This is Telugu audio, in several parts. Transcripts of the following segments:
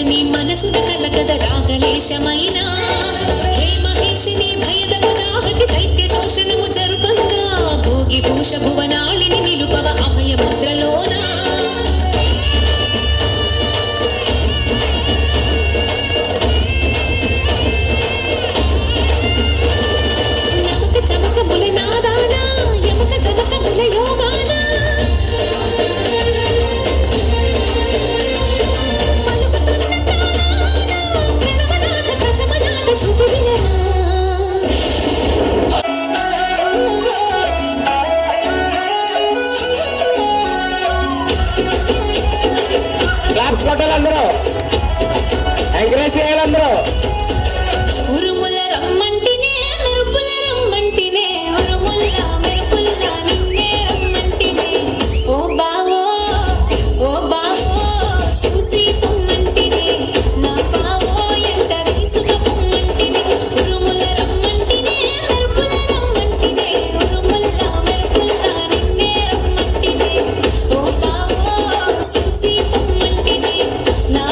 నీ మనసున కలగద రాగలేశమైన హే మహేషిని భయద పదాహతి దైత్య శోషణము జరుపంగా భోగి భూష భువనాళిని నిలుపవ అభయ ముద్రలోన నమక చమకముల నాదాన యమక గమకముల యోగాన క్లాప్స్ కొట్టాలందరూ, ఎంకరేజ్ చేయాలందరూ. ఉరుముల రమ్మంటినే మెరుపుల రమ్మంటినే ఉరుముల మెరుపుల నిన్నే రమ్మంటినే ఓ బావో చూసి పొమ్మంటినే నా బావో ఎంట తీసుక పొమ్మంటినే ఉరుముల రమ్మంటినే మెరుపుల రమ్మంటినే ఉరుముల మెరుపుల నిన్నే రమ్మంటినే ఓ బావో చూసి పొమ్మంటినే నా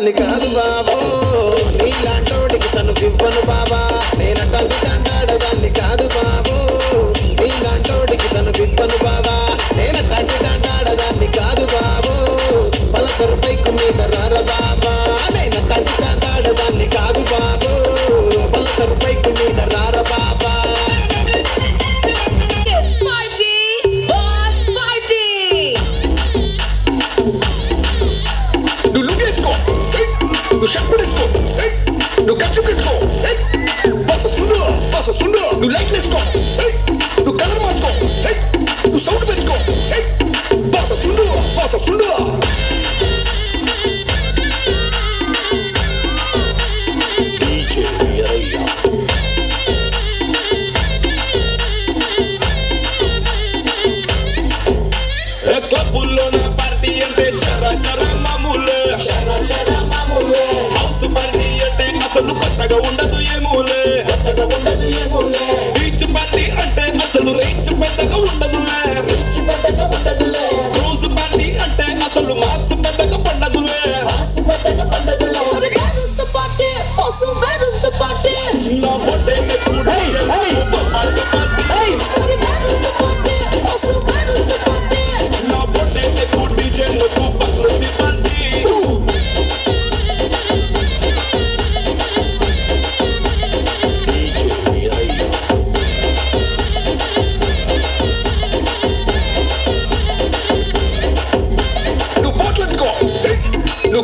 తాండాడదాన్ని కాదు బాబు నీలాంటోడికి సను ఇవ్వను బాబా నేనటంటి తాండాడదాన్ని కాదు బాబు నీలాంటోడికి సను ఇవ్వను బాబా నేనటంటి తాండాడదాన్ని కాదు బాబు పలసరు బైకు మీద రార బాబా నేనటంటి తాండాడదాన్ని కాదు బాబు పలసరు బైకు మీద రార బాబా Party! Boss party! నువ్వు లుంగేసుకో నువ్వు షర్ట్ వేసుకో నువ్వు ఖర్చు పెట్టుకో వస్తుందో నువ్వు లైట్ వేసుకో నువ్వు కలర్ మార్చుకో నువ్వు సౌండ్ పెట్టుకో వస్తుందో క్లబ్బుల్లో నా పార్టీ అంటే శర శర మామూలే హౌస్ పార్టీ అంటే అసలు కొత్తగా ఉండదు ఏమూలే బీచ్ పార్టీ అంటే అసలు రీచ్ పెద్దగా ఉండదులే క్రూజ్ పార్టీ అంటే అసలు మాస్ పెద్దగా పండదులే Where is the party? Also, where is the party? నా బొట్టే కూడా Hey, hey. Hey! Where is the party? Also, where is the party? నా బొట్టే డీజే నువ్వు పక్కనుంది పార్టీ నువ్వు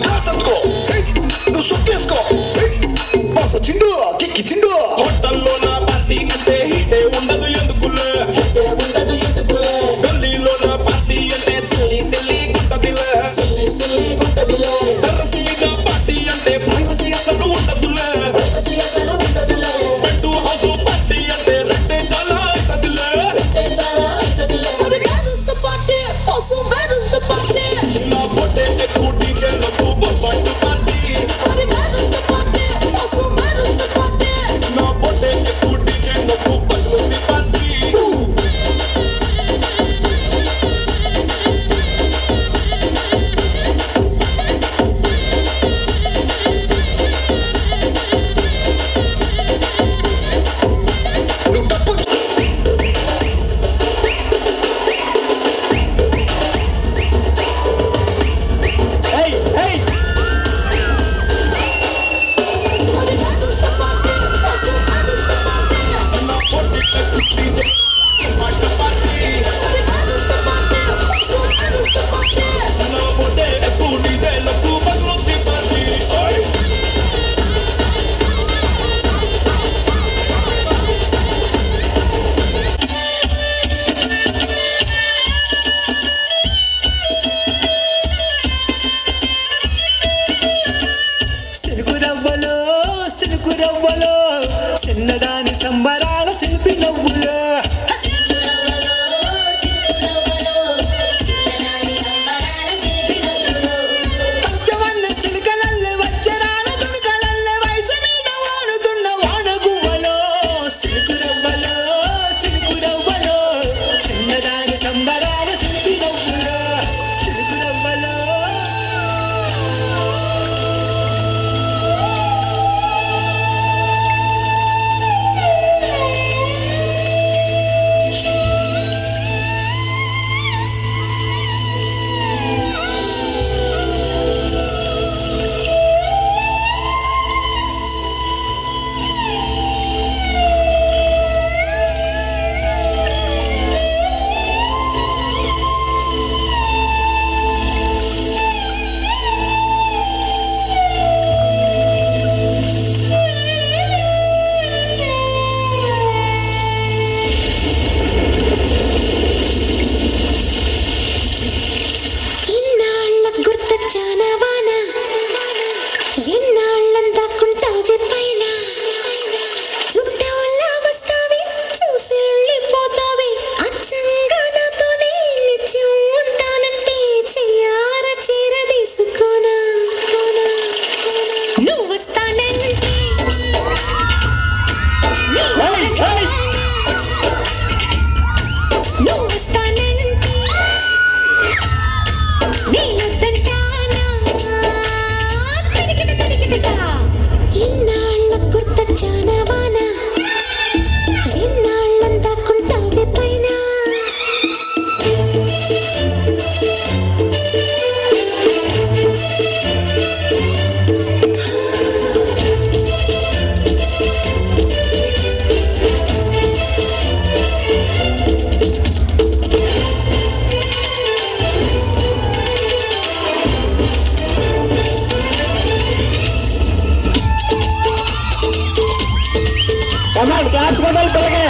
కమాండ్ క్లాప్స్ కొట్టాలి పిల్లకి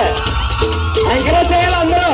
ఎంకరేజ్ చేయాలి అందరూ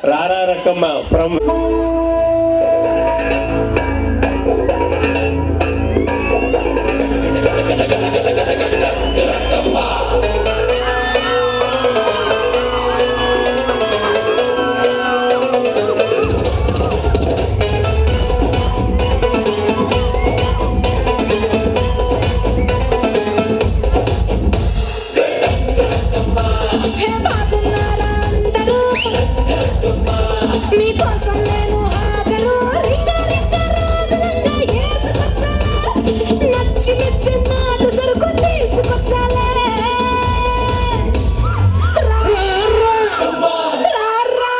Rara Rakama from మీకోసం నేను హాజరు రింగ రింగ రాజులంగా ఏసుకొచ్చాలే నచ్చి మెచ్చి నాటు సరుకు తీసుకొచ్చాలే రా రా రా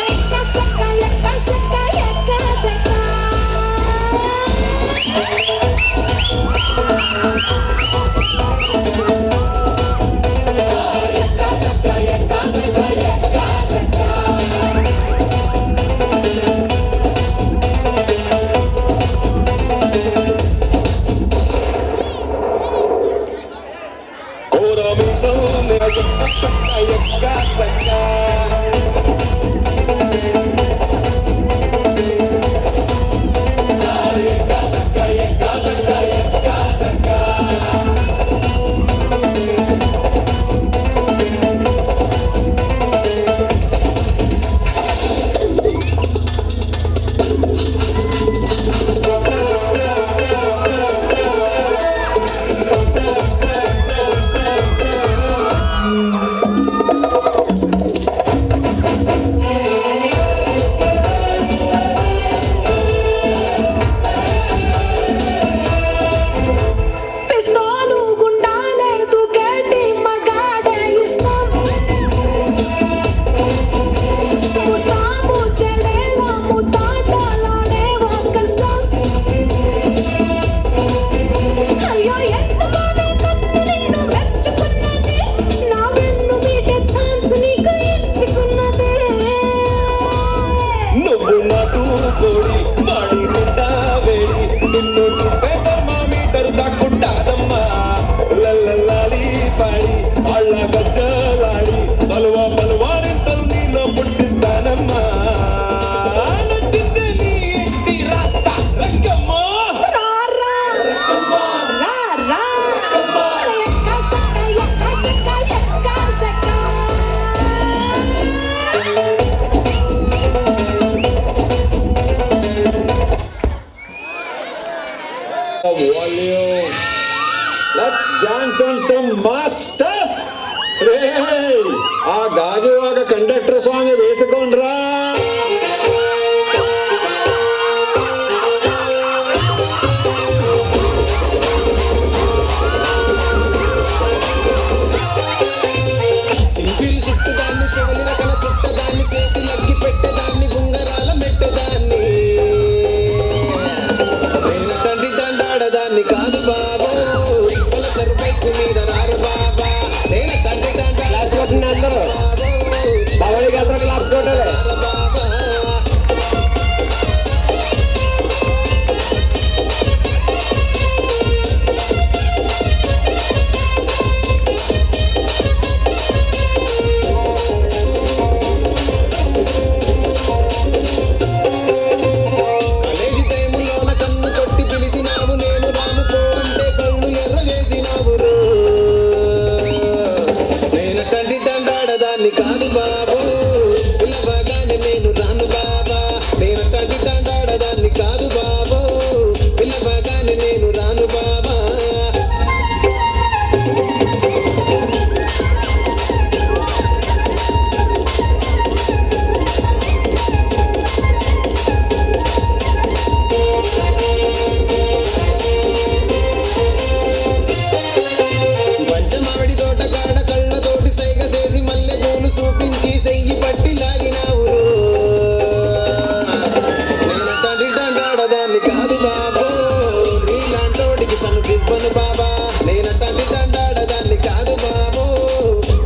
ఎక్క సక్క ఎక్క సక్క ఎక్క సక్క కోరమిసం ఎక్క పిస్తోలు గుండాలే దుకేటి మగాడే ఇష్టం ముస్తాము చెడేల ముతాటలాడే కష్టం అయ్యో ఎంతగానో కత్తి నిన్ను మెచ్చుకున్నది నా వెన్ను మీటే ఛాన్స్ నీకు ఇచ్చుకున్నది నువ్వు నాటు కోడి మాడి నిండా వేడి నిన్ను చూస్తే థర్మామీటర్ దాక్కుంటాదమ్మా లల్లలాలి పాడి వాళ్ళ గజ్జలాడి సలువా పలువారింతలు నీలో పుట్టిస్తానమ్మా నచ్చిందే నీ ఇంటి రాస్తా రంగమ్మా రా రా రా రా ఎక్క సక్క ఎక్క సక్క ఎక్క సక్క Volume. Let's dance on some mass stuff. Hey, ఆ గాజువాక కండక్టర్ సాంగ్ వేసుకోండ్రా. సింపిరి చుట్టదాన్ని సెవలి రకల చుట్టదాన్ని సేతి లగ్గి పెట్టేదాన్ని ఉంగరాల మెట్టదాన్ని నేనటండి దండాడదాన్ని కాదు బాబు పల సరుపైకు మీద రారు బాబా నేనటండి దండాడదాన్ని అందరూ బాబడి గారు క్లాప్స్ కొట్టాలి బాబా కాలేజీ టైములోన కన్ను కొట్టి పిలిచినావు నేను రాముకో అంటే కళ్ళు ఎర్ర చేసినావు నేనటండి దండాడదాన్ని కాదు బాబు పిల్లవగానే నేను రాను బాబా నేనటండి దండాడదాన్ని కాదు బాబు పిల్లవగానే నేను రాను బాబా పంచమావిడి తోట కాడ కళ్ళతోటి సైగ చేసి మల్లె పూలు చూపించి సెయ్యి పట్టి లాగినావు నేనటండి దండాడదాన్ని కాదు బాబు నీలాంటోడికి సనుకివ్వను బాబా నేనటండి దండాడదాన్ని కాదు బాబు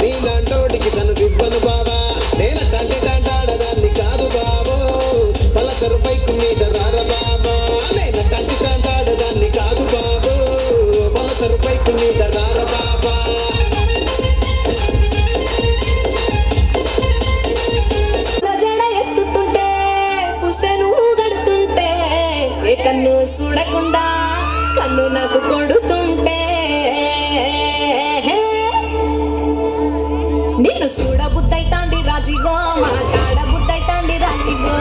నీలాంటోడికి సనుకివ్వను బాబా నేనటండి దండాడదాన్ని కాదు బాబు పలసరు బైకు మీద రార బాబా నేనటండి దండాడదాన్ని కాదు బాబు పలసరు బైకు మీద రార బాబా జడ ఎత్తుతుంటే పుస్తే నువ్వు గడుతుంటే ఏ కన్ను చూడకుండా కన్ను నాకు కొడుతుంటే నిన్ను చూడ బుద్ధైతాంది రాజిగో మాట్లాడ బుద్ధైతాంది రాజిగో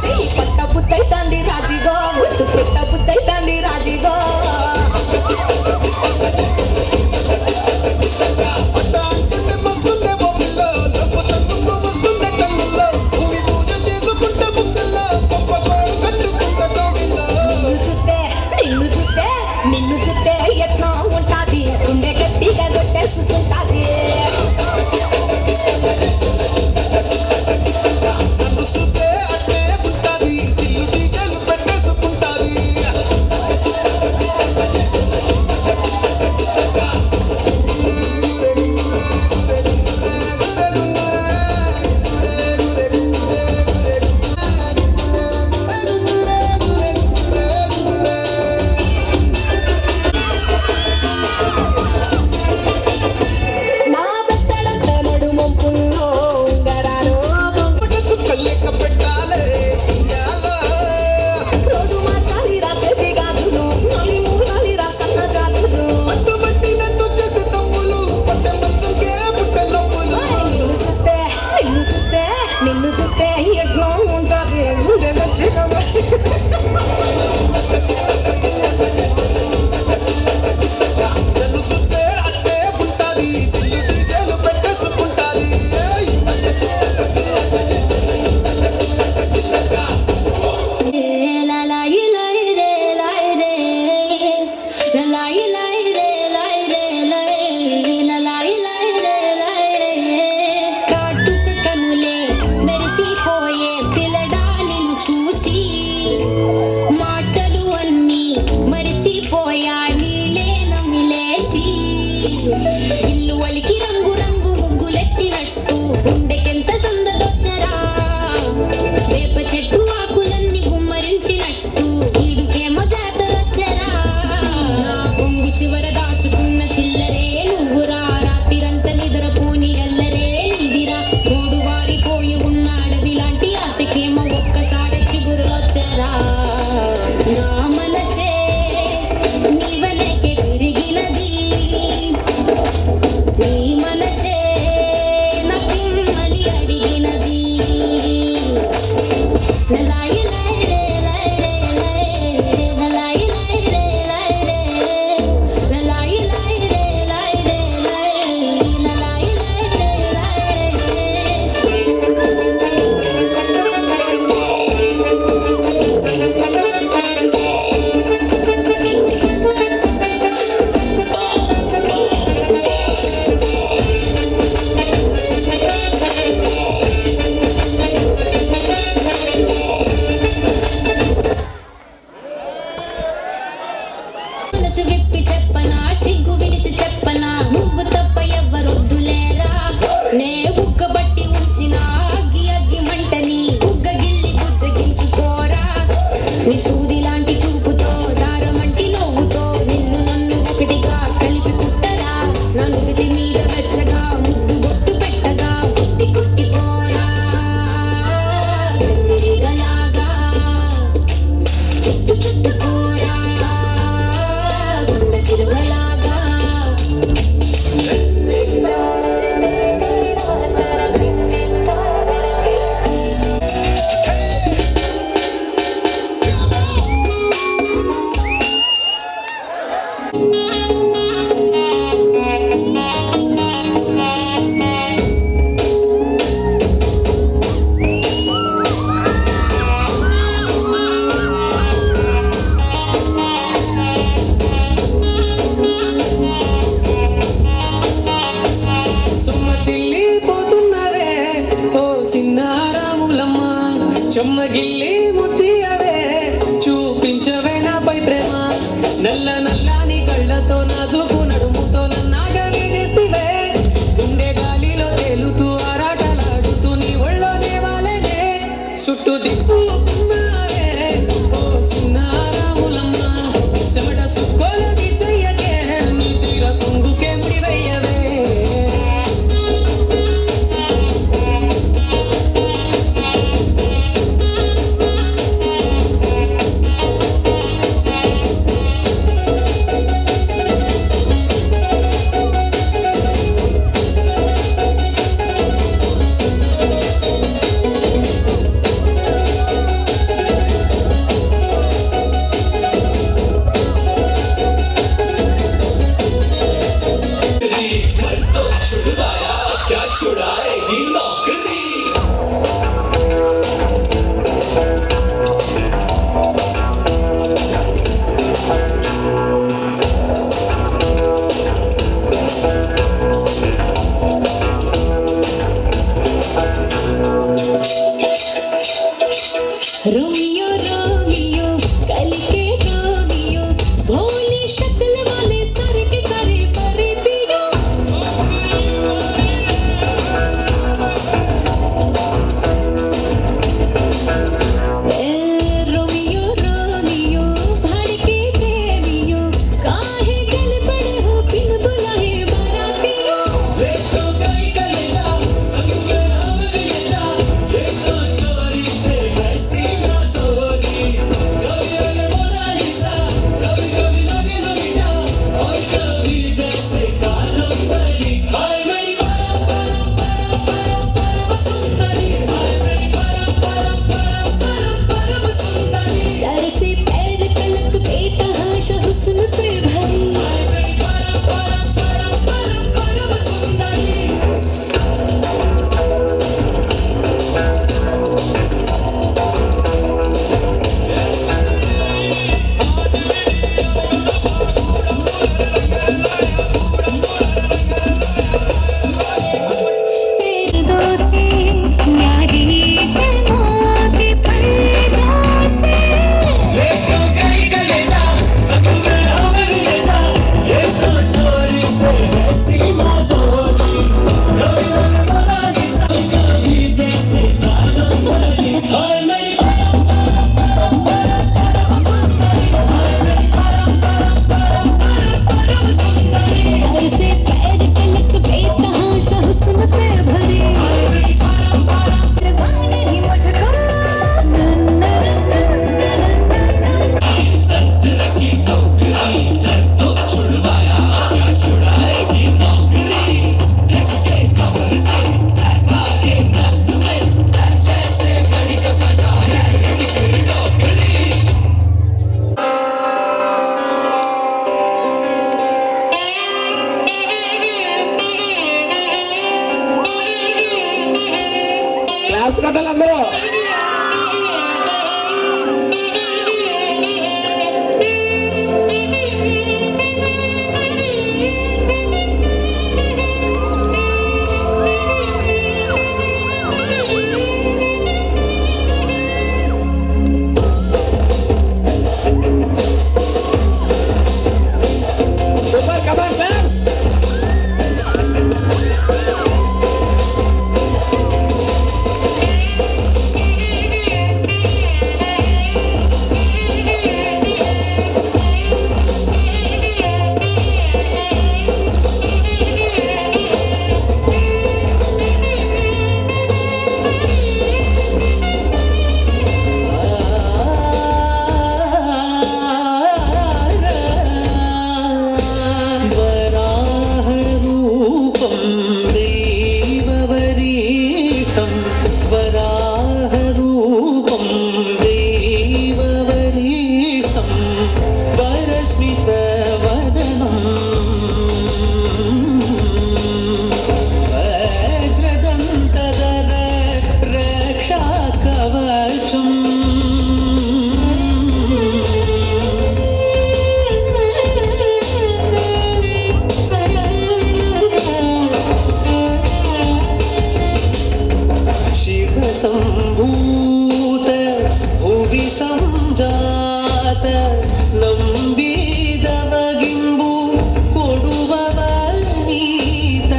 చెయ్యి పట్ట బుద్ధైతాంది రాజిగో ముద్దు పెట్ట బుద్ధైతాంది రాజిగో అట్ట అంటుంటే మస్తు దిల్లు డీజేలు పెట్టేసుకుంటాది ఇల్లు వలికి రంగు రంగు ముగ్గులెత్తినట్టు గుండెకెంత సందదొచ్చరా వేప చెట్టు ఆకులన్నీ గుమ్మరించినట్టు ఈడుకేమో జాతరొచ్చరా కొంగు చివర దాచుకున్న చిల్లరే నువ్వురా రాత్రిరంత నిద్రపోని ఎల్లరే నీదిరా తోడు వారిపోయి ఉన్న అడవిలాంటి ఆశకేమో ఒక్కసారి చిగురులొచ్చరా నా మనసే నీవలేకే తిరిగినది నీ మనసే నాకిమ్మని అడిగినది లలాయి లై రే లై రే లై లలాయి లై రే లై రే లలాయి లై రే లై రే లై లలాయి లై రే మనసు విప్పి చెప్పనా సిగ్గు విడిచి చెప్పనా నువ్వు తప్ప ఎవ్వరొద్దులేరా నే బుగ్గబట్టి ఉంచిన అగ్గి అగ్గి మంటని బుగ్గగిల్లి బుజ్జగించుకోరా నీ సూది లాంటి చూపుతో దారమంటి నవ్వుతో నిన్ను నన్ను ఒకటిగా కలిపి కుట్టరా నా నుదిటి మీద వెచ్చగా ముద్దు బొట్టు పెట్టగా కుట్టి కుట్టిపోరా కన్నిరిగలాగా చుట్టు చుట్టుకోరా గుండ చిరువలాగా సొమ్మసిల్లిపోతున్నవే ఓ సిన్నారాములమ్మ చెమ్మగిల్లి ముద్దియవే చూపించవే నాపై ప్రేమ నల్ల నల్లని కళ్ళతో నాజుకు నడుముతో నన్నాగవే చేస్తివే గుండె గాలిలో తేలుతూ ఆరాటలాడుతూ నీ ఒళ్ళోనే వాలేనే చుట్టూ దిప్పుకున్నావే ఓ సిన్నారాములమ్మ చెమట సుక్కోలు తీసయ్యకే నీ చీర కొంగుకే ముడివయ్యవే घर तो छुड़वाया क्या छुड़ाएगी नौकरी रोमियो रोमियो कल के रोमियो भोली शक्ल वाले सारे के सारे परे पियो డాన్స్ కట్టాలి అందరూ. సూపర్, కమాన్ ఫ్యాన్స్. సంభూత భువి సంజాత ನಂಬಿದವಗಿಂಬು ಕೊಡುವವ ನೀತ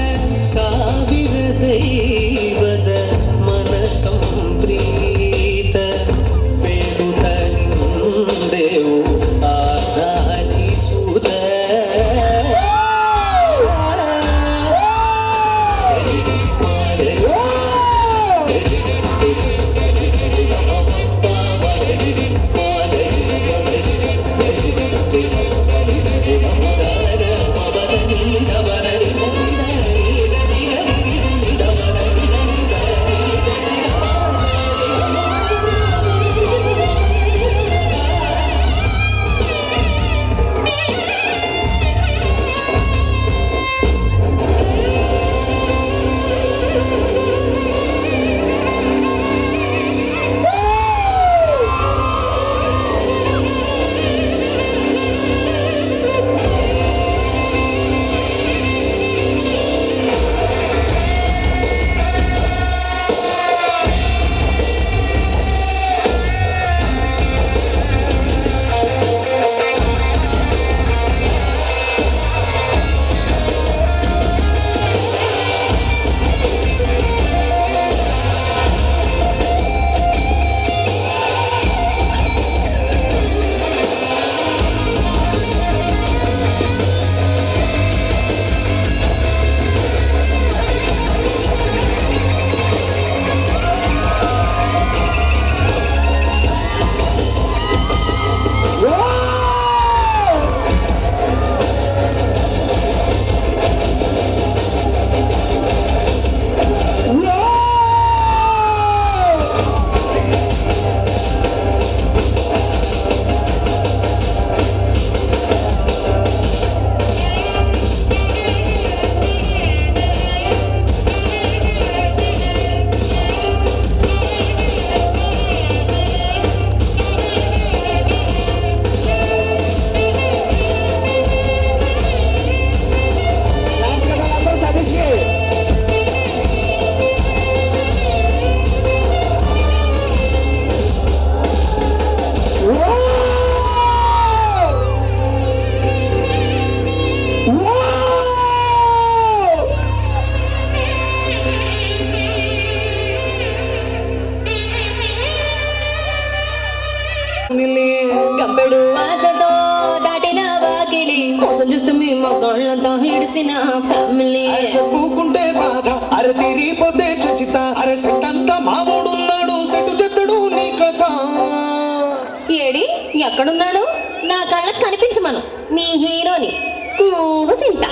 ಸಾವಿರ ದೈವದ ಮನ ಸಂಪ್ರೀತ ಬೇಡುತ್ತ ನಿಂದೆವು ಆರಾಧಿಸುತ್ತ గబ్బెడు ఆశతో దాటిన వాకిలి మోసం చూస్తే మీ మగోళ్ళంతా హిడిసిన ఫ్యామిలీ చెప్పుకుంటే బాధ అరే తిరిగిపోతే చచ్చిత అరే సెట్ అంతా మావోడున్నాడు సెటు చెత్తడు నీ కథ ఏడి ఎక్కడున్నాడు నా కళ్ళకు కనిపించమను మీ హీరోని కూసింత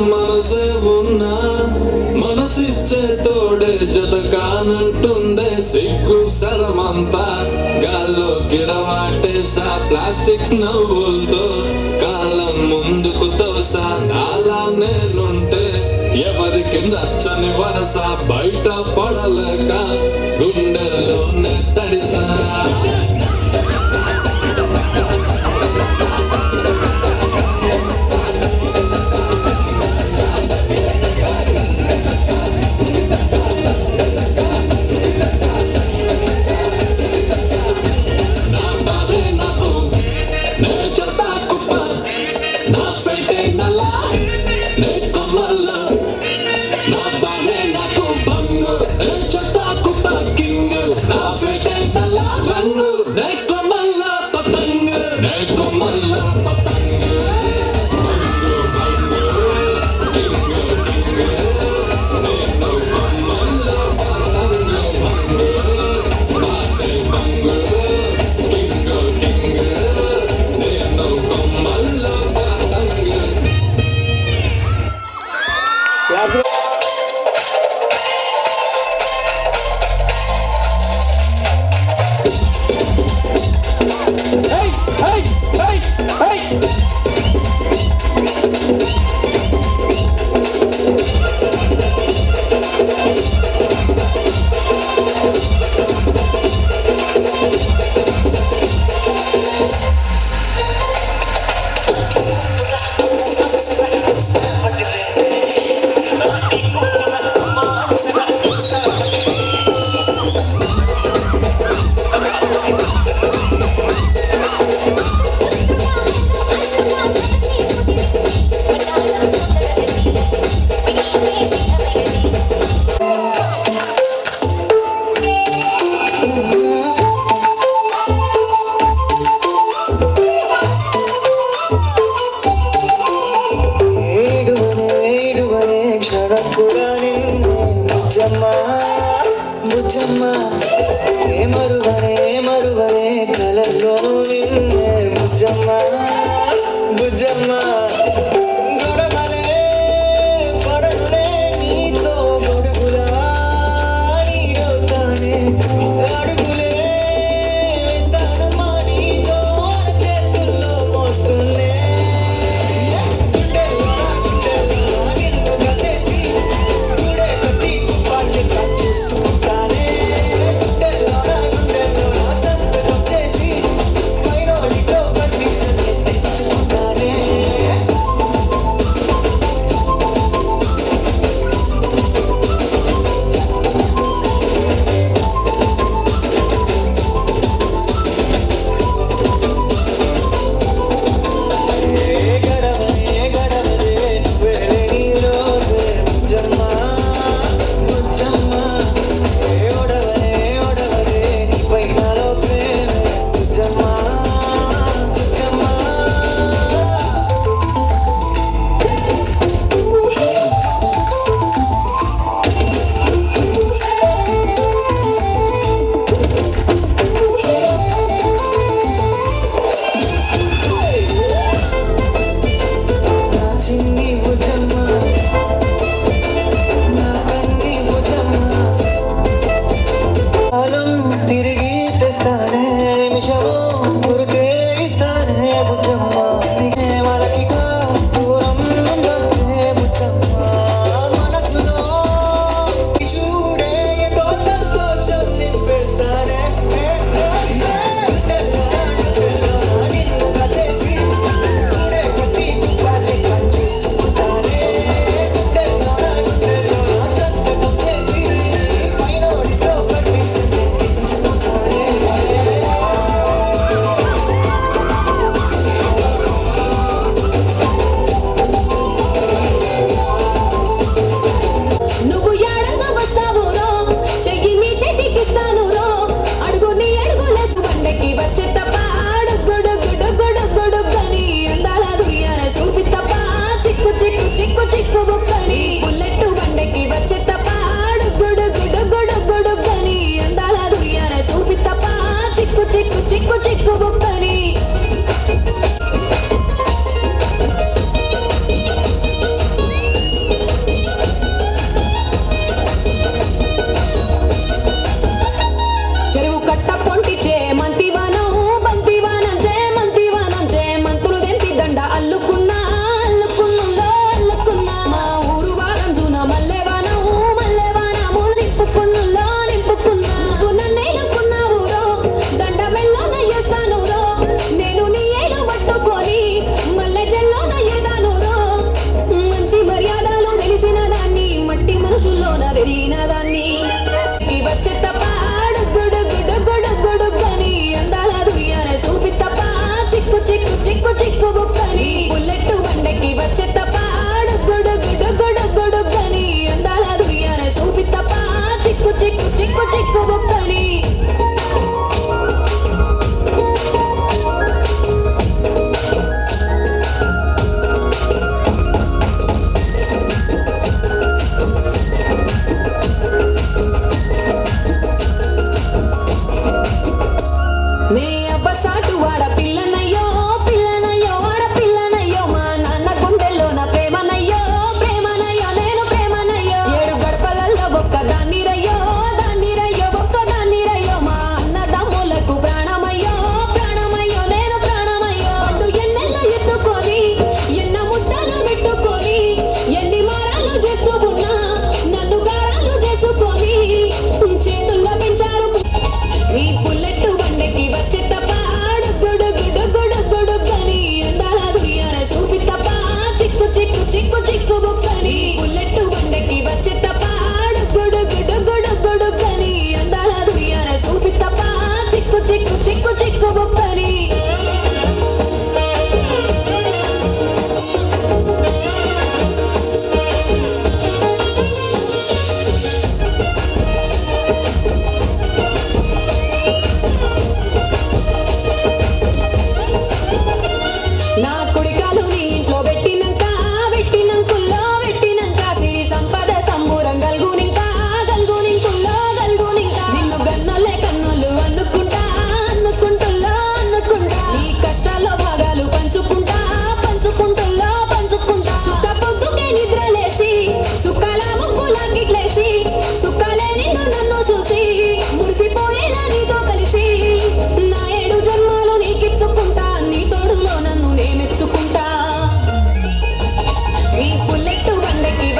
మనసే ఉన్నా మనసిచ్చే తోడే జత కానంటుందే సిగ్గు సరమంతా గాల్లో గిరవాటేసా ప్లాస్టిక్ నవ్వులతో కాలం ముందుకు తోసా నాలా నేనుంటే ఎవరికి నచ్చని వరస బయట పడలేక గుండెల్లోనే తడిసా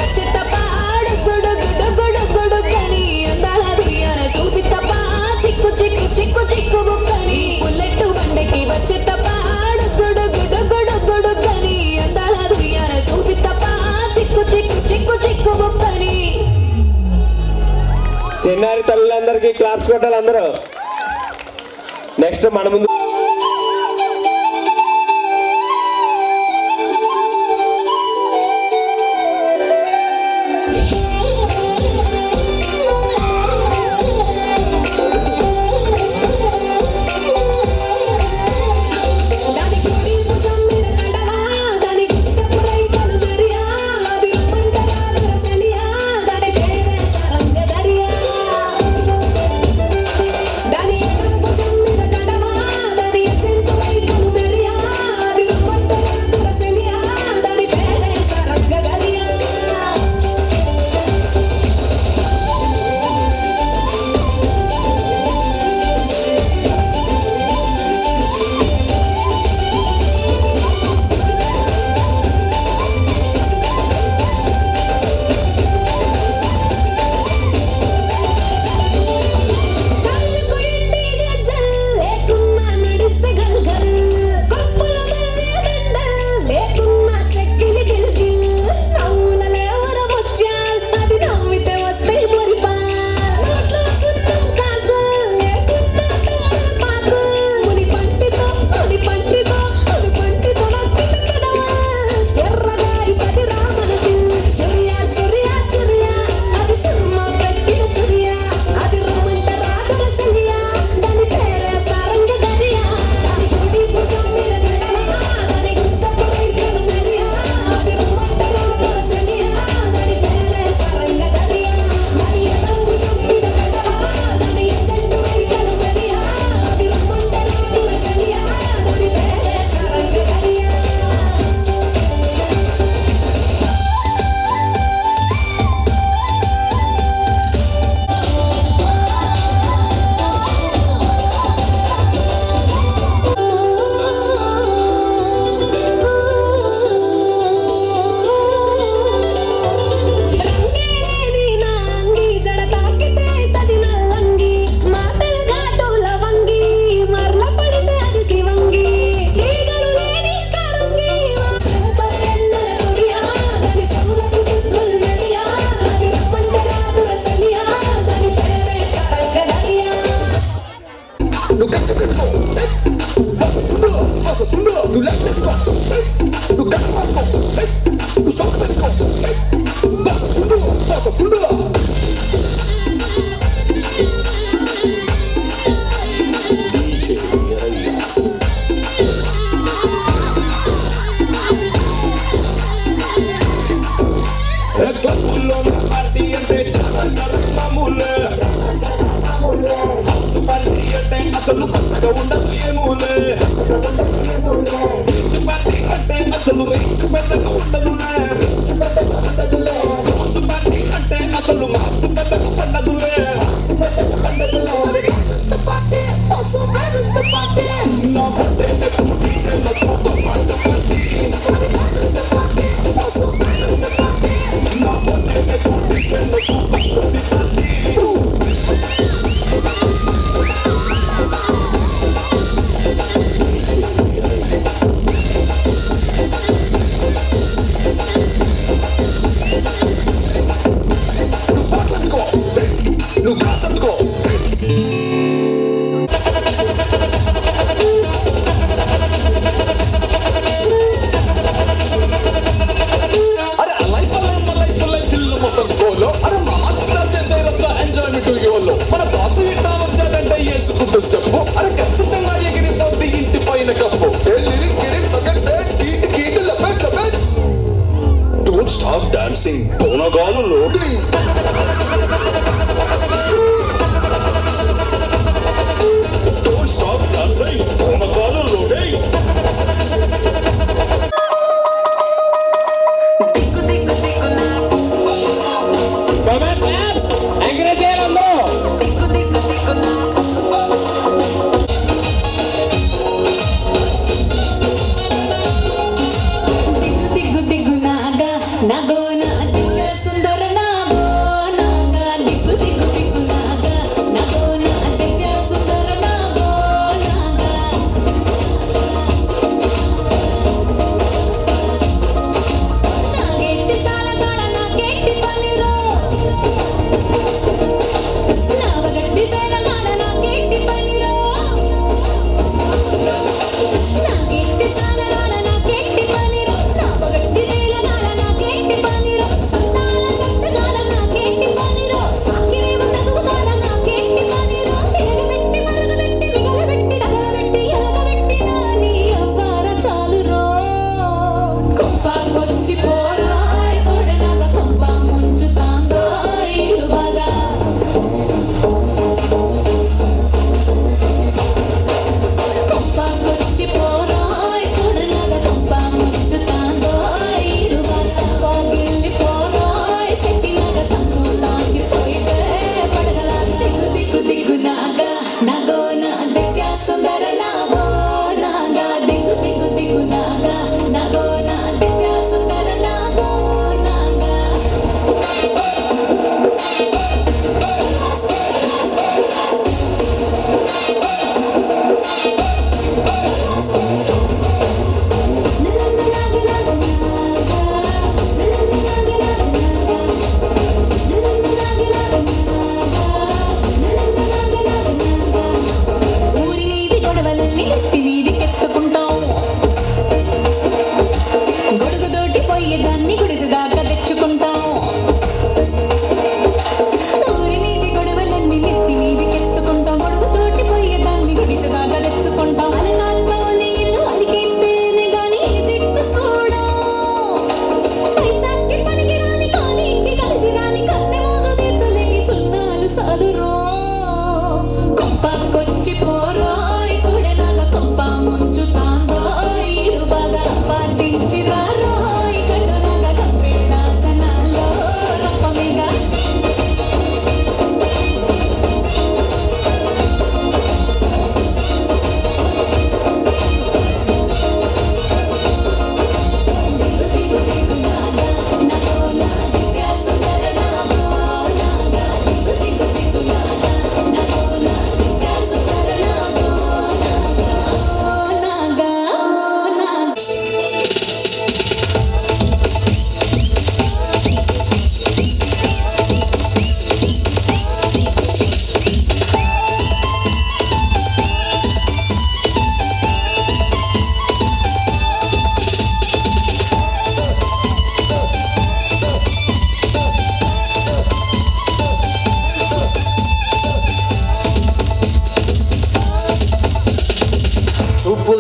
వచ్చే తప్ప గుడు గుడు గుడు గుడు కని అందాల దుయ్యాల చూపి తప్ప చిక్కు చిక్కు చిక్కు చిక్కు బుక్కని బుల్లెట్ బండకి వచ్చే తప్ప గుడు గుడు గుడు గుడు కని అందాల దుయ్యాల చూపి తప్ప చిక్కు చిక్కు చిక్కు చిక్కు బుక్కని. చిన్నారి తల్లులందరికీ క్లాప్స్ కొట్టాలి అందరూ. నెక్స్ట్ మన ముందు అసలు కొత్తగా ఉండదు ఏమూలే అంటే అసలు రేంజ్ పెద్దగా ఉండదులే అంటే అసలు మాసు పెద్దగా ఉండదులే నా Stop dancing, Donagalo loading. Don't stop dancing, Donagalo loading. Nago na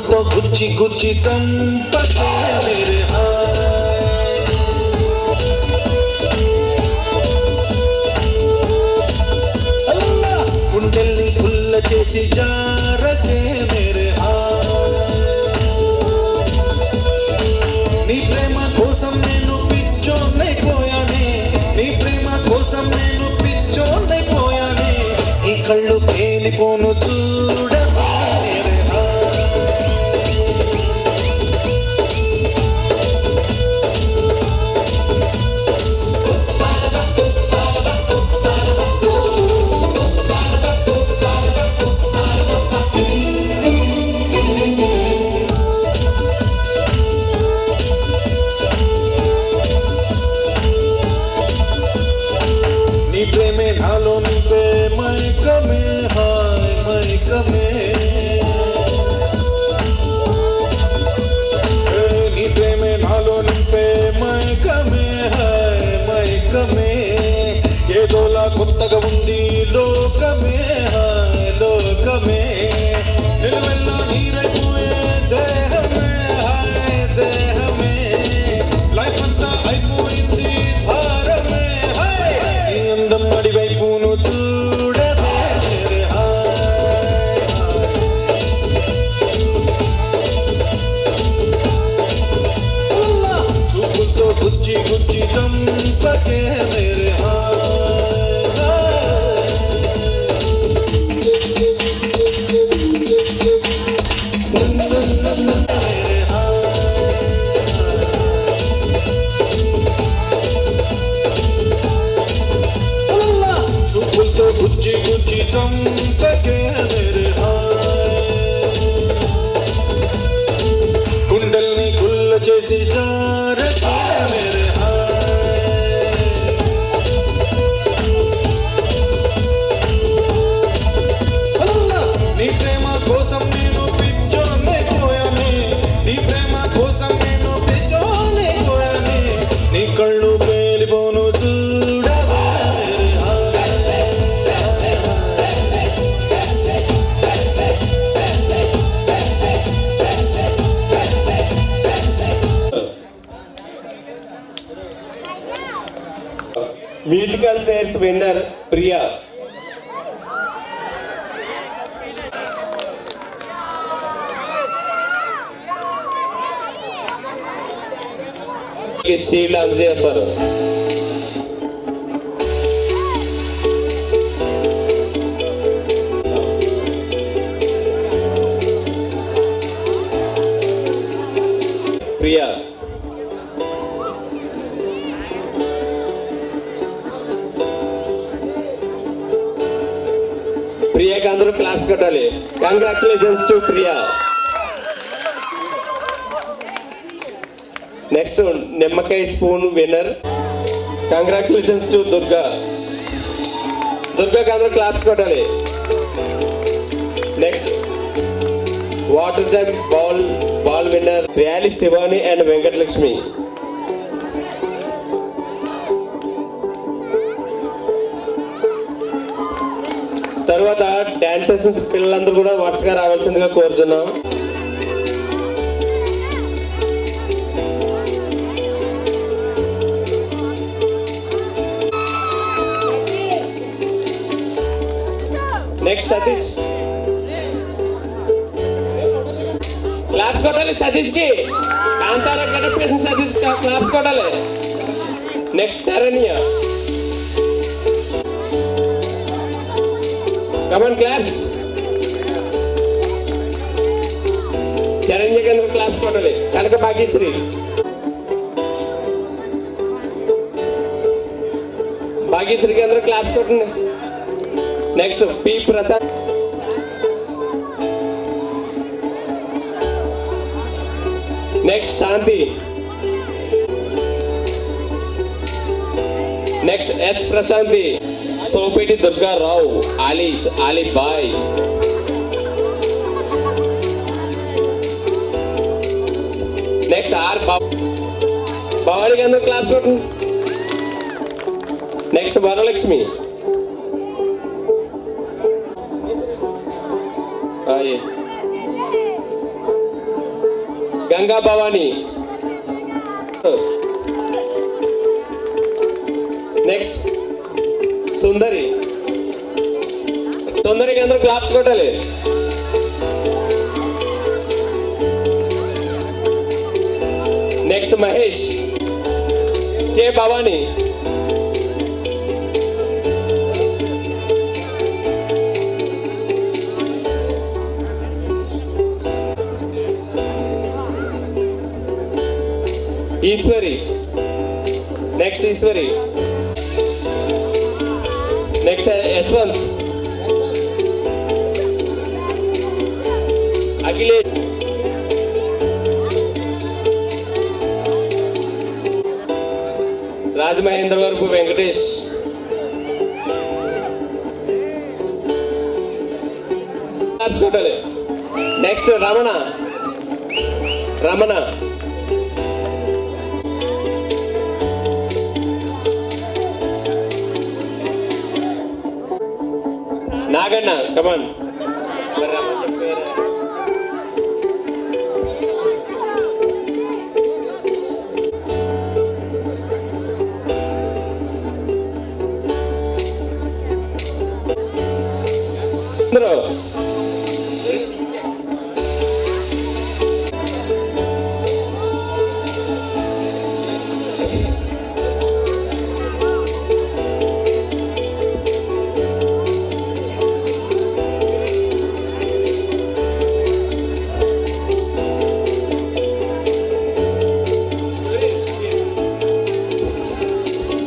చూపులతో గుచ్చి గుచ్చి చంపకే మేరే గుండెల్ని గుల్ల చేసి జారకే మేరే నీ ప్రేమ కోసం నేను పిచ్చోనైపోయానే, నీ ప్రేమ కోసం నేను పిచ్చోనైపోయానే, నీ కళ్ళు పేలిపోను చూడవా మేరే నీ ప్రేమే నాలో నింపే మైకమే హాయ్ మైకమే నీ ప్రేమే నాలో నింపే మైకమే హాయ్ మైకమే ఏదోలా కొత్తగా ఉంది లోకమే హాయ్ లోకమే నిలవెల్ల నీరైపోయే దేహమే హాయ్ దేహమే లైఫ్ అంతా అయిపోయింది భారమే హాయ్ నీ అందం నడివైపును చూడవే మేరే హాయ్ చూపులతో గుచ్చి గుచ్చి చంపకే మేరే చూపులతో గుచ్చి గుచ్చి చంపకే మేరే గుండెల్ని గుల్ల చేసి జారకే మేరే నీ ప్రేమ కోసం నేను పిచ్చోనైపోయానే, నీ ప్రేమ కోసం నేను పిచ్చోనైపోయానే, నీ కళ్ళు పేలిపోను చూడవా మేరే musical chairs winner Priya. Shield అందజేస్తారు. ప్రియా ప్రియాకి అందరూ క్లాప్స్ కొట్టాలి. Congratulations to Priya. నెక్స్ట్ నిమ్మకాయ spoon winner. Congratulations to Durga. దుర్గాకి అందరూ క్లాప్స్ కొట్టాలి. Next water type ball winner Ryali Shivani and Venkatalakshmi. తర్వాత డాన్స్ సెషన్స్ పిల్లలందరూ కూడా వరుసగా రావాల్సిందిగా కోరుచున్నాం. నెక్స్ట్ సతీష్. క్లాప్స్ కొట్టాలి సతీష్ కి. కాంతారా గెటప్ వేసిన సతీష్ క్లాప్స్ కొట్టాలి. నెక్స్ట్ శరణ్య. Come on claps. శరణ్యకి అందరూ క్లాప్స్ కొట్టాలి. కనక భాగ్యశ్రీ. భాగ్యశ్రీకి అందరూ క్లాప్స్ కొట్టండి. Next P Prasad. Next Shanti. Next S Prashanti. Sopeti Durgarao. ఆలీస్ ఆలీబాయ్. నెక్స్ట్ ఆర్ భవానికి అందరూ క్లాప్స్ కొట్టండి. నెక్స్ట్ వరలక్ష్మి. గంగా భవాని. నెక్స్ట్ సుందరి. సుందరికి అందరూ క్లాప్స్ కొట్టాలి. Next Mahesh. K Bhavani. Eshwari. Next Eshwari. Next Yashwanth. Akhilesh. Rajamahendravarapu Venkatesh. Next Ramana. Ramana. Naganna come on.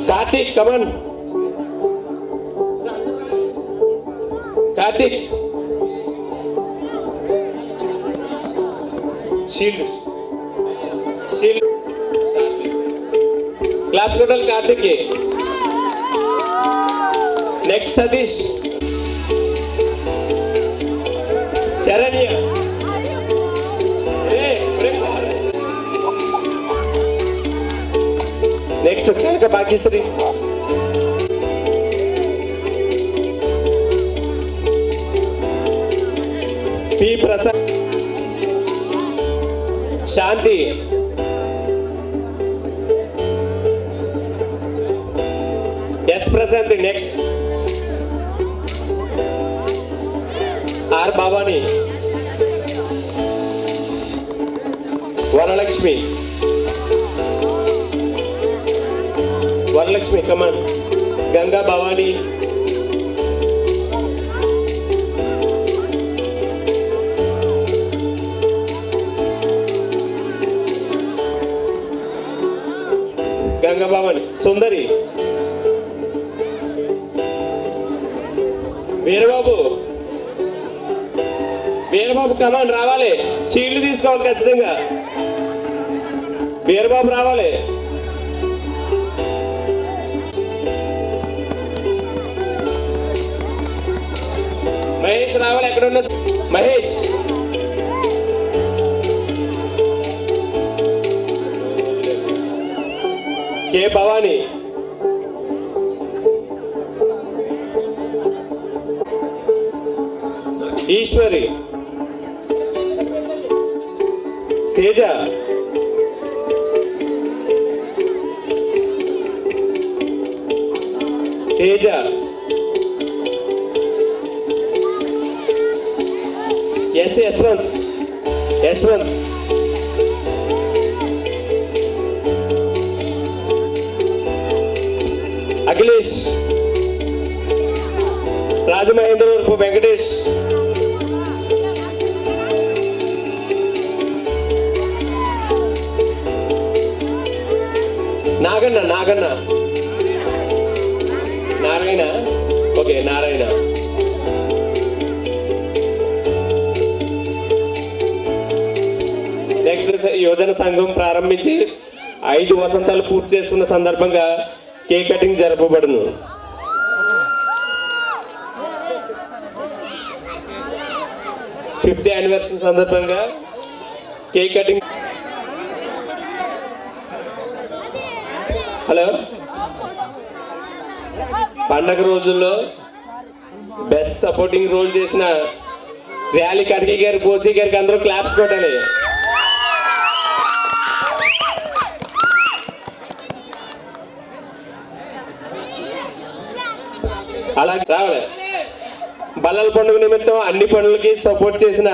Karthik come on. Karthik. Shield. Shield. Claps కొట్టాలి కార్తీక్ కి. Next Satish. Charanya. Next Kanaka Bhagyashree. P Prasad. Shanti. S Prashanti. Next R Bhavani. Varalakshmi. Varalakshmi come on. Ganga Bhavani. Ganga Bhavani. Sundari. Veerababu. Veerababu come on రావాలి. షీల్డ్ తీసుకోవాలి ఖచ్చితంగా. వీరబాబు రావాలి. మహేష్ రావాలి. ఎక్కడ ఉన్న Mahesh. K Bhavani. Eshwari. Teja. Teja. Yes Yashwant. Yashwant. Akhilesh. Rajamahendravarapu Venkatesh. Naganna. Naganna. Narayana. Okay Narayana. యువజన సంఘం ప్రారంభించి 5 వసంతాలు పూర్తి చేసుకున్న సందర్భంగా కేక్ కటింగ్ జరపబడును. ఫిఫ్త్ యానివర్సరీ సందర్భంగా కేక్ కటింగ్. హలో. పండగ రోజుల్లో బెస్ట్ సపోర్టింగ్ రోల్ చేసిన ర్యాలీ కడిగి గారు, కోసి గారికి అందరూ క్లాప్స్ కొట్టాలి. అలాగే రావాలి. బల్లల పండుగ నిమిత్తం అన్ని పనులకి సపోర్ట్ చేసిన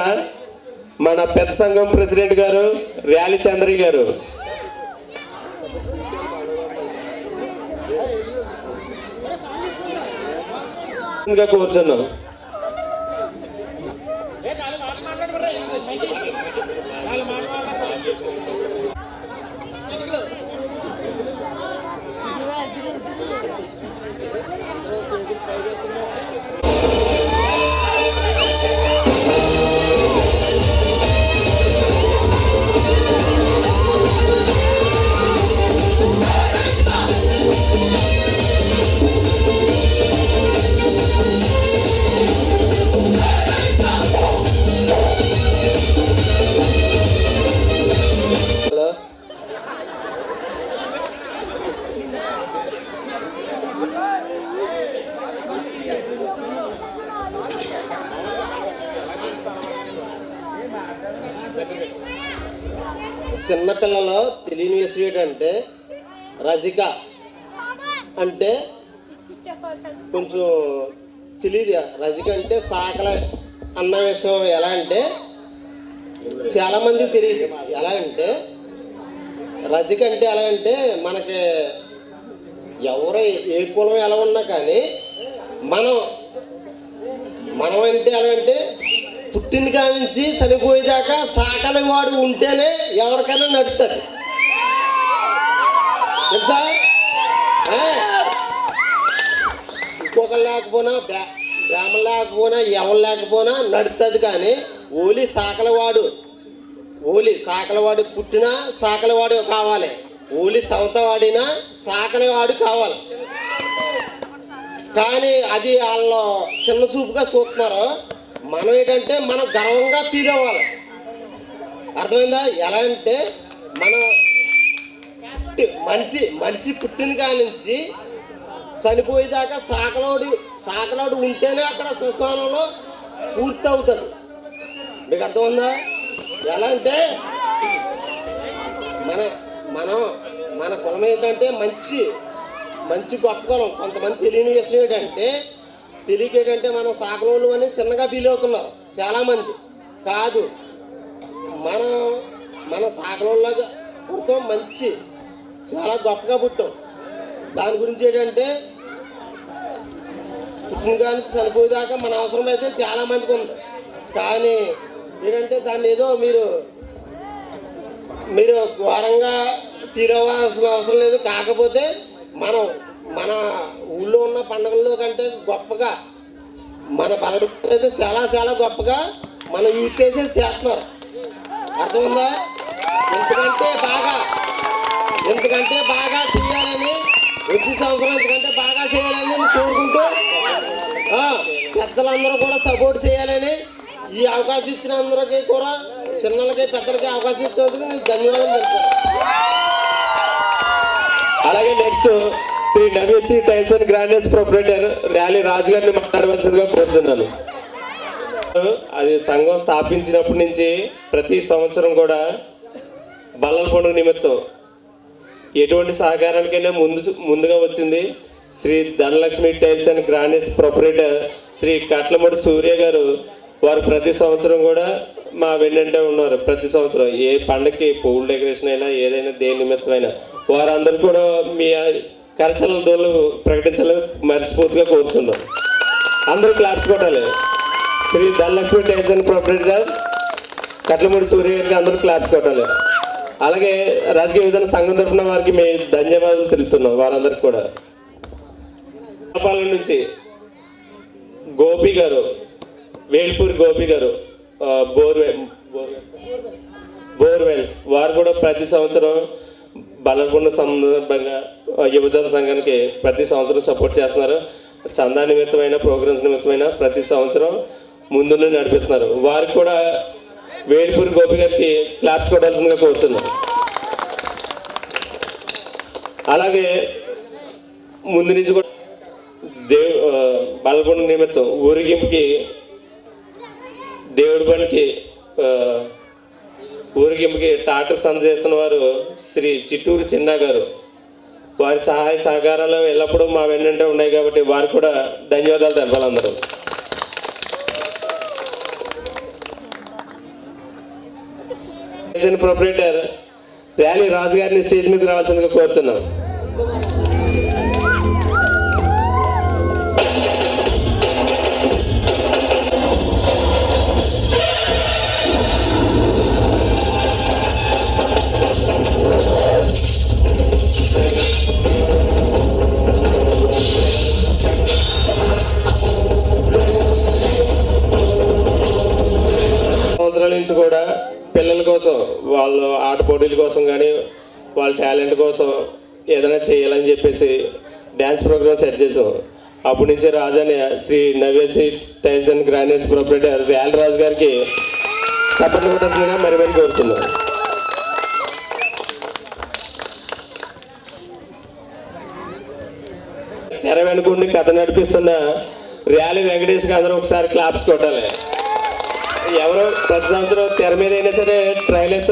మన పెద్ద సంఘం ప్రెసిడెంట్ గారు ర్యాలీ చంద్రి గారు కూర్చున్నాం. చిన్నపిల్లలో తెలియని విషయం ఏంటంటే రజిక అంటే కొంచెం తెలియదు. రజిక అంటే సాకల అన్న విషయం ఎలా అంటే చాలామందికి తెలియదు. ఎలా అంటే రజిక అంటే ఎలా అంటే మనకి ఎవరు ఏ కులం ఎలా ఉన్నా కానీ మనం అంటే ఎలా అంటే పుట్టిన కాడి నుంచి చనిపోయేదాకా సాకలి వాడు ఉంటేనే ఎవరికైనా నడుతుంది తెలుసా. ఇంకొకరు లేకపోయినా బ్రాహ్మణ లేకపోయినా ఎవరు లేకపోయినా నడుతుంది. కానీ ఓలి సాకలవాడు పుట్టినా సాకలవాడు కావాలి. ఓలి సవతవాడినా సాకలవాడు కావాలి. కానీ అది వాళ్ళు చిన్న చూపుగా చూస్తున్నారు. మనం ఏంటంటే మనం గర్వంగా ఫీల్ అవ్వాలి. అర్థమైందా? ఎలా అంటే మన మనిషి పుట్టిన కాడి నుంచి చనిపోయేదాకా సాకలోడు ఉంటేనే అక్కడ శ్మశానంలో పూర్తి అవుతుంది. మీకు అర్థమైందా? ఎలా అంటే మన కులం ఏంటంటే మంచి గొప్ప కులం. కొంతమంది తెలియని విషయం ఏంటంటే మనం సాకలోళ్ళు అని చిన్నగా ఫీల్ అవుతున్నారు చాలామంది. కాదు, మన సాకలోళ్ళగా పుడతాం, చాలా గొప్పగా పుట్టాం. దాని గురించి ఏంటంటే పుట్టిన కానీ చనిపోయేదాకా మన అవసరం అయితే చాలామందికి ఉంది. కానీ ఏంటంటే దాన్ని ఏదో మీరు ఘోరంగా ఫీల్ అవ్వాల్సిన అవసరం లేదు. కాకపోతే మన ఊళ్ళో ఉన్న పండుగల్లో కంటే గొప్పగా మన పండుగ అయితే చాలా గొప్పగా మన యూత్ చేసేసి చేస్తున్నారు. అర్థమైందా? ఎందుకంటే బాగా చేయాలని, వచ్చే సంవత్సరం ఎందుకంటే బాగా చేయాలని కోరుకుంటూ పెద్దలందరూ కూడా సపోర్ట్ చేయాలని ఈ అవకాశం ఇచ్చిన అందరికీ కూడా చిన్నలకి పెద్దలకి అవకాశం ఇచ్చినందుకు మీకు ధన్యవాదాలు తెలుపుతాను. అలాగే next Shri WC tiles and granites proprietor Ryali Raju గారిని మాట్లాడవలసిందిగా కోరుతున్నాను. అది సంఘం స్థాపించినప్పటి నుంచి ప్రతి సంవత్సరం కూడా బల్లల పండుగ నిమిత్తం ఎటువంటి సహకారానికైనా ముందుగా వచ్చింది Shri Dhanalakshmi tiles and granites proprietor Shri Katlamudi Surya garu. వారు ప్రతి సంవత్సరం కూడా మా వెన్నంటే ఉన్నారు. ప్రతి సంవత్సరం ఏ పండగకి పువ్వుల డెకరేషన్ అయినా ఏదైనా దేని నిమిత్తమైనా వారందరూ కూడా మీ కరచల దోళ్ళు ప్రకటించాలని మర్చిపోతుగా కోరుతున్నాం. అందరూ క్లాప్స్ కొట్టాలి. Shri Dhanalakshmi tiles and proprietor Katlamudi Surya గారికి అందరూ క్లాప్స్ కొట్టాలి. అలాగే రాజకీయ విభజన సంఘం తరఫున వారికి మేము ధన్యవాదాలు తెలుపుతున్నాం. వారందరికి కూడా పాలన నుంచి గోపి గారు, వేల్పూరి గోపి గారు, బోర్వెల్స్ వారు కూడా ప్రతి సంవత్సరం బల్లల సందర్భంగా యువజన సంఘానికి ప్రతి సంవత్సరం సపోర్ట్ చేస్తున్నారు. చందా నిమిత్తమైన ప్రోగ్రామ్స్ నిమిత్తమైన ప్రతి సంవత్సరం ముందుండి నడిపిస్తున్నారు. వారికి కూడా వేల్పూరి గోపి గారికి క్లాప్స్ కొట్టాల్సిందిగా కోరుతున్నారు. అలాగే ముందు నుంచి కూడా బల్లపండుగ నిమిత్తం ఊరేగింపుకి దేవుడి పనికి ఊరేగింపుకి ట్రాక్టర్స్ అందజేస్తున్న వారు శ్రీ చిట్టూరు చిన్న గారు. వారి సహాయ సహకారాలు ఎల్లప్పుడూ మా వెన్నంటే ఉన్నాయి కాబట్టి వారికి కూడా ధన్యవాదాలు తెలపాలి అందరూ. ప్రొపరేటర్ ర్యాలీ రాజు గారిని స్టేజ్ మీదకి రావాల్సిందిగా కోరుతున్నాం. సంవత్సరాల నుంచి కూడా పిల్లల కోసం వాళ్ళ ఆట పోటీల కోసం కానీ వాళ్ళ టాలెంట్ కోసం ఏదైనా చేయాలని చెప్పేసి డ్యాన్స్ ప్రోగ్రామ్ సెట్ చేసాం. అప్పటి నుంచి రాజాని Shri Navyasri tiles and granites proprietor Ryal Raju గారికి చప్పట్లు కొట్టాల్సిందిగా మరి మరి కోరుతున్నాం. తెర వెనుకుండి కథ నడిపిస్తున్న ర్యాలీ వెంకటేష్కి అందరూ ఒకసారి క్లాప్స్ కొట్టాలి. ఎవరో ప్రతి సంవత్సరం తెర మీద అయినా సరే ట్రైలర్స్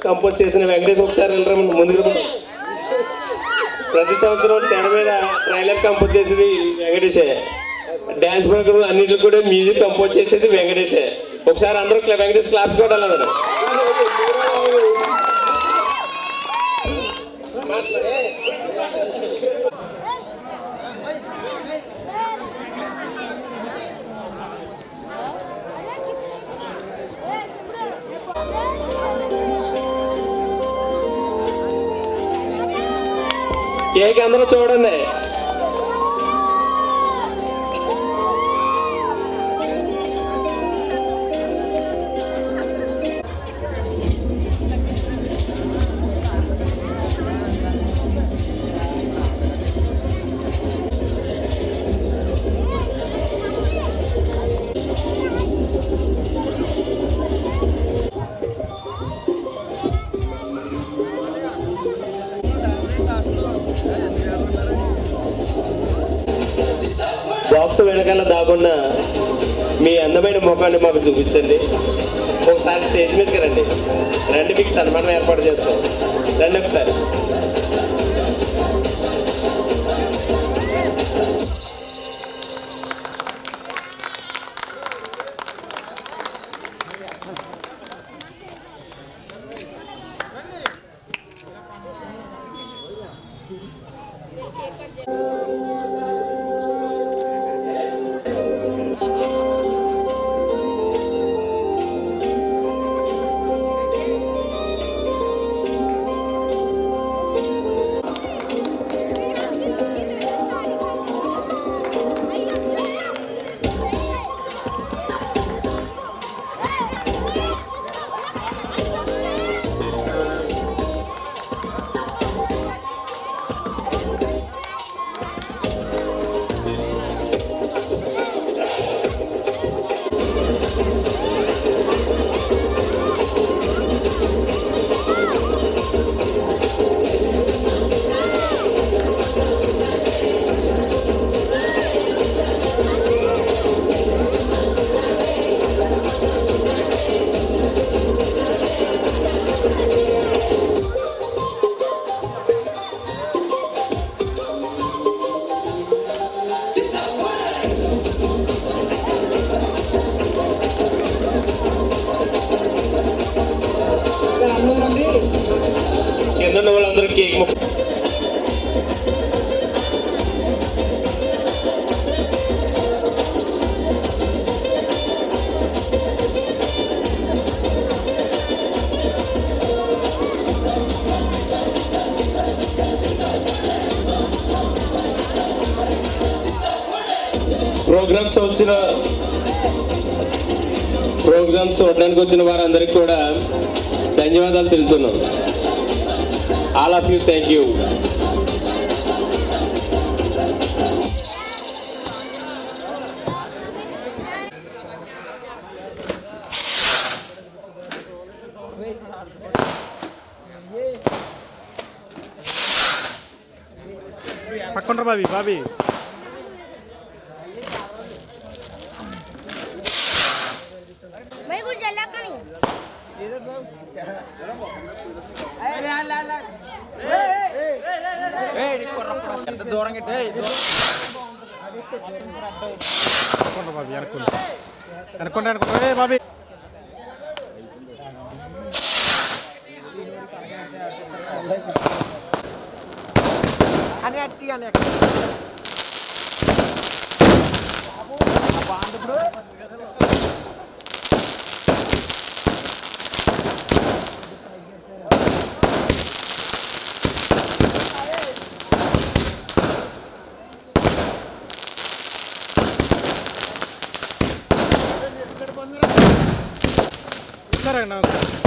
కంపోజ్ చేసిన వెంకటేష్ ఒకసారి వెళ్ళరా ముందుకు. ప్రతి సంవత్సరం తెర మీద ట్రైలర్ కంపోజ్ చేసేది వెంకటేషే, డ్యాన్స్ ప్రోగ్రామ్ అన్నింటికి కూడా మ్యూజిక్ కంపోజ్ చేసేది వెంకటేషే. ఒకసారి అందరూ వెంకటేష్ క్లాప్స్ కొట్టాలన్నారు. కేక్ అందరూ చూడండి. బాక్స్ వెనకాల దాగున్న మీ అందమైన ముఖాన్ని మాకు చూపించండి. ఒకసారి స్టేజ్ మీదకి రండి. మీకు సన్మానం ఏర్పాటు చేస్తాం. రండి ఒకసారి. కింద వాళ్ళందరూ కేక్ ప్రోగ్రామ్స్ చూడడానికి వచ్చిన వారందరికీ కూడా ధన్యవాదాలు తెలుపుతున్నాం. All of you, thank you. పక్కన బాబీ मैं कुछ जला का नहीं పక్కండ్రా బాబీ అనుకుంటా ఏ బాబీ సరే